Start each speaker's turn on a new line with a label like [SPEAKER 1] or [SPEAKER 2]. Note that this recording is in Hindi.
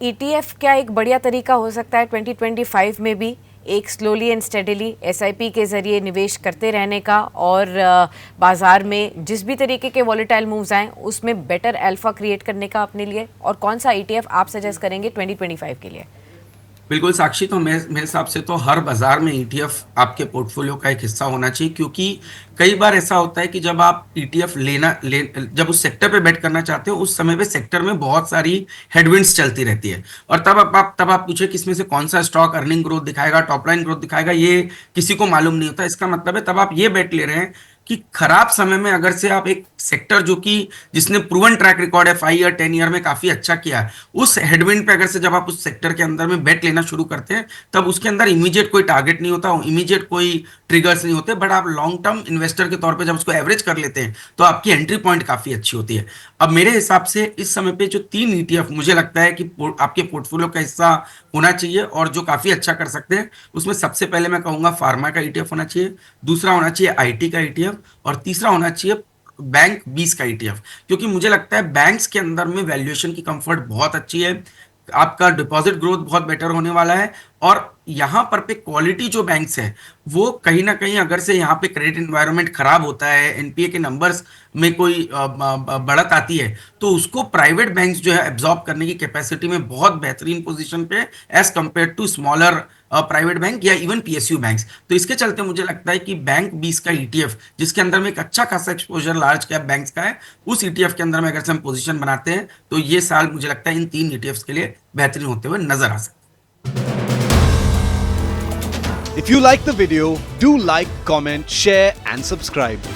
[SPEAKER 1] ईटीएफ क्या एक बढ़िया तरीका हो सकता है 2025 में भी एक स्लोली एंड स्टेडिली एसआईपी के जरिए निवेश करते रहने का और बाजार में जिस भी तरीके के वॉलेटाइल मूव्स आए उसमें बेटर अल्फा क्रिएट करने का अपने लिए? और कौन सा ईटीएफ आप सजेस्ट करेंगे 2025 के लिए?
[SPEAKER 2] बिल्कुल साक्षी, तो मेरे हिसाब से तो हर बाजार में ईटीएफ आपके पोर्टफोलियो का एक हिस्सा होना चाहिए, क्योंकि कई बार ऐसा होता है कि जब आप ईटीएफ जब उस सेक्टर पे बेट करना चाहते हो, उस समय पे सेक्टर में बहुत सारी हेडविंड्स चलती रहती है। और तब आप पूछे कि इसमें से कौन सा स्टॉक अर्निंग ग्रोथ दिखाएगा, टॉप लाइन ग्रोथ दिखाएगा, ये किसी को मालूम नहीं होता। इसका मतलब है तब आप ये बेट ले रहे हैं कि खराब समय में अगर से आप एक सेक्टर जो कि जिसने प्रूवन ट्रैक रिकॉर्ड है 5 ईयर 10 ईयर में काफी अच्छा किया है, उस हेडविंड पे अगर से जब आप उस सेक्टर के अंदर में बेट लेना शुरू करते हैं, तब उसके अंदर इमीडिएट कोई टारगेट नहीं होता, इमीडिएट कोई ट्रिगर्स नहीं होते, बट आप लॉन्ग टर्म इन्वेस्टर के तौर पे जब उसको एवरेज कर लेते हैं तो आपकी एंट्री पॉइंट काफी अच्छी होती है। अब मेरे हिसाब से इस समय पे जो 3 ईटीएफ मुझे लगता है कि आपके पोर्टफोलियो का हिस्सा होना चाहिए और जो काफी अच्छा कर सकते हैं, उसमें सबसे पहले मैं कहूंगा फार्मा का ईटीएफ होना चाहिए, दूसरा होना चाहिए आईटी का ईटीएफ, और तीसरा होना चाहिए बैंक 20 का ईटीएफ। क्योंकि मुझे लगता है बैंक्स के अंदर में वैल्यूएशन की कंफर्ट बहुत अच्छी है, आपका डिपॉजिट ग्रोथ बहुत बेटर होने वाला है, और यहाँ पर पे क्वालिटी जो बैंक्स है वो कहीं ना कहीं अगर से यहाँ पे क्रेडिट एनवायरनमेंट खराब होता है, एनपीए के नंबर्स में कोई बढ़त आती है, तो उसको प्राइवेट बैंक्स जो है एब्जॉर्ब करने की कैपेसिटी में बहुत बेहतरीन पोजीशन पे as compared to smaller private bank या इवन पीएसयू बैंक्स। तो इसके चलते मुझे लगता है कि बैंक 20 का ईटीएफ, जिसके अंदर में एक अच्छा खासा एक्सपोजर लार्ज कैप बैंक्स का है, उस ईटीएफ के अंदर में अगर से हम पोजीशन बनाते हैं तो ये साल मुझे लगता है इन 3 ईटीएफ के लिए बेहतरीन होते हुए नजर आ सकते हैं।
[SPEAKER 3] If you like the video, do like, comment, share and subscribe.